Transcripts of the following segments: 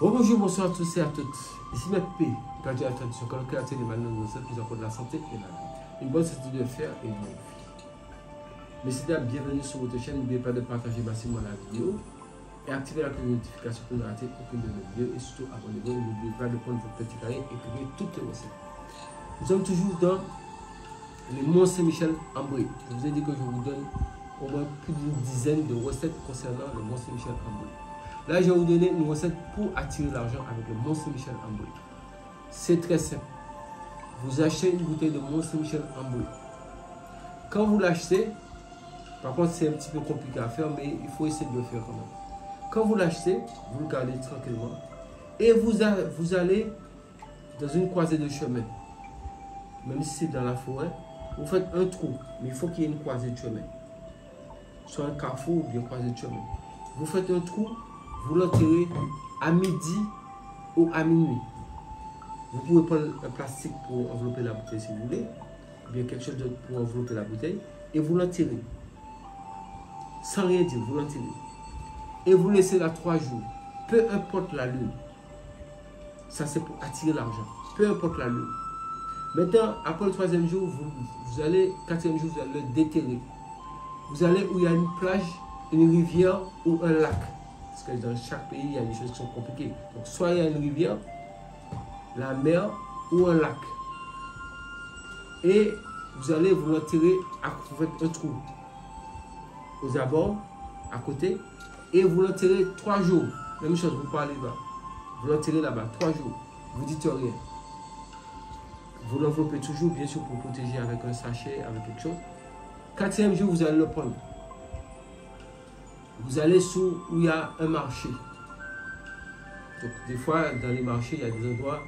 Bonjour, bonsoir à tous et à toutes. Ici MP, gardien de la tradition, colloqué à Téléman, nous sommes plus encore de la santé et la vie. Une bonne santé de faire et une bonne vie. Messieurs, dames, bienvenue sur votre chaîne. N'oubliez pas de partager massivement la vidéo et activer la cloche de notification pour ne rater aucune de nos vidéos. Et surtout, abonnez-vous. N'oubliez pas de prendre votre petit carré et écrire toutes les recettes. Nous sommes toujours dans les Mont Saint-Michel en Brie. Je vous ai dit que je vous donne au moins plus d'une dizaine de recettes concernant le Mont Saint-Michel en Brie. Là, je vais vous donner une recette pour attirer l'argent avec le Mont Saint-Michel en Brie. C'est très simple. Vous achetez une bouteille de Mont Saint-Michel en Brie. Quand vous l'achetez, par contre, c'est un petit peu compliqué à faire, mais il faut essayer de le faire quand même. Quand vous l'achetez, vous le gardez tranquillement et vous allez dans une croisée de chemin. Même si c'est dans la forêt, vous faites un trou, mais il faut qu'il y ait une croisée de chemin. Soit un carrefour ou bien une croisée de chemin. Vous faites un trou. Vous l'enterrez à midi ou à minuit. Vous pouvez prendre un plastique pour envelopper la bouteille si vous voulez, ou bien quelque chose d'autre pour envelopper la bouteille, et vous l'enterrez. Sans rien dire, vous l'enterrez. Et vous laissez là 3 jours. Peu importe la lune. Ça, c'est pour attirer l'argent. Peu importe la lune. Maintenant, après le 3e jour, vous allez, 4e jour, vous allez le déterrer. Vous allez où il y a une plage, une rivière ou un lac. Parce que dans chaque pays, il y a des choses qui sont compliquées. Donc, soit il y a une rivière, la mer ou un lac. Et vous allez vous l'enterrer, vous faites un trou aux abords, à côté, et vous l'enterrez 3 jours. Même chose, vous parlez là. Vous l'enterrez là-bas 3 jours. Vous dites rien. Vous l'enveloppez toujours, bien sûr, pour protéger avec un sachet, avec quelque chose. 4e jour, vous allez le prendre. Vous allez où il y a un marché. Donc, des fois, dans les marchés, il y a des endroits,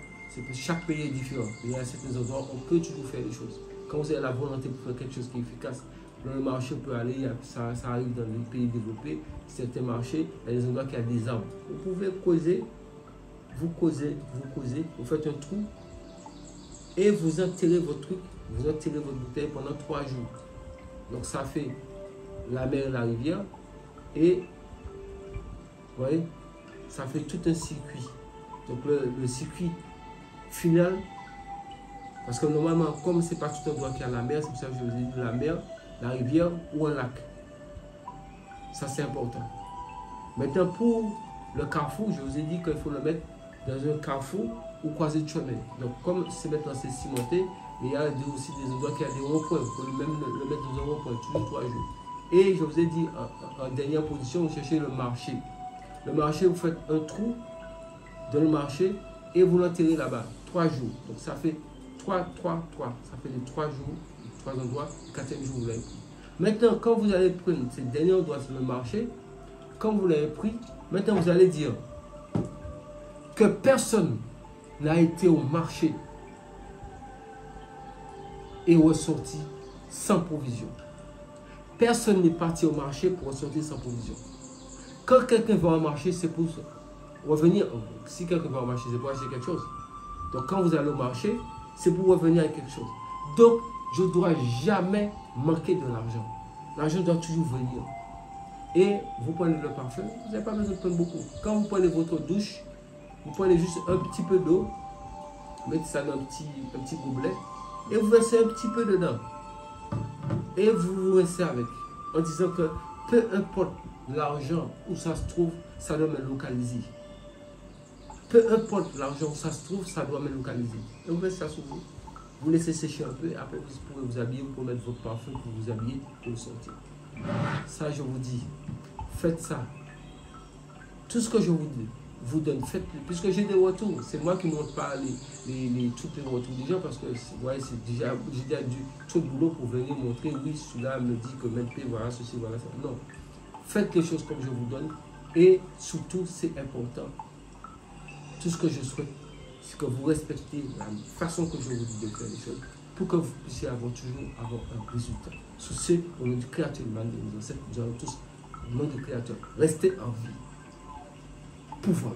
chaque pays est différent. Il y a certains endroits où on peut toujours faire des choses. Quand vous avez la volonté pour faire quelque chose qui est efficace, dans le marché, on peut aller, ça arrive dans les pays développés, certains marchés, il y a des endroits qui ont des arbres. Vous pouvez causer, vous faites un trou et vous enterrez votre truc, vous enterrez votre bouteille pendant 3 jours. Donc, ça fait la mer et la rivière. Et vous voyez, ça fait tout un circuit. Donc le circuit final, parce que normalement, comme ce n'est pas tout un endroit qui a la mer, c'est pour ça que je vous ai dit la mer, la rivière ou un lac. Ça, c'est important. Maintenant, pour le carrefour, je vous ai dit qu'il faut le mettre dans un carrefour ou croisée de chemin. Donc, comme c'est maintenant c'est cimenté, il y a aussi des endroits qui ont des ronds-points. Vous pouvez même le mettre dans un rond-point, toujours 3 jours. Et je vous ai dit, en dernière position, vous cherchez le marché. Le marché, vous faites un trou dans le marché et vous l'enterrez là-bas, 3 jours. Donc, ça fait 3. Ça fait les 3 jours, 3 endroits, le 4e jour, vous l'avez pris. Maintenant, quand vous allez prendre ces derniers endroits sur le marché, quand vous l'avez pris, maintenant, vous allez dire que personne n'a été au marché et ressorti sans provision. Personne n'est parti au marché pour ressortir sans provision. Quand quelqu'un va au marché, c'est pour revenir. Si quelqu'un va au marché, c'est pour acheter quelque chose. Donc, quand vous allez au marché, c'est pour revenir avec quelque chose. Donc, je ne dois jamais manquer de l'argent. L'argent doit toujours venir. Et vous prenez le parfum, vous n'avez pas besoin de prendre beaucoup. Quand vous prenez votre douche, vous prenez juste un petit peu d'eau, mettez ça dans un petit gobelet, et vous versez un petit peu dedans. Et vous vous restez avec, en disant que peu importe l'argent où ça se trouve, ça doit me localiser. Peu importe l'argent où ça se trouve, ça doit me localiser. Et vous mettez ça sur vous. Vous laissez sécher un peu, et après vous pourrez vous habiller, vous pouvez mettre votre parfum pour vous habiller, pour le sortir. Ça, je vous dis, faites ça. Tout ce que je vous donne, faites-le. Puisque j'ai des retours, c'est moi qui ne montre pas tous les retours des gens, parce que ouais, j'ai déjà du trop de boulot pour venir montrer, oui, celui-là me dit que maintenant, voilà ceci, voilà ça. Non, faites quelque chose comme je vous donne, et surtout, c'est important. Tout ce que je souhaite, c'est que vous respectez la façon que je vous dis de faire les choses, pour que vous puissiez toujours avoir un résultat. Sur ce, au nom du Créateur humain, de nos ancêtres, nous allons tous, au nom du Créateur, restez en vie. Pouvoir.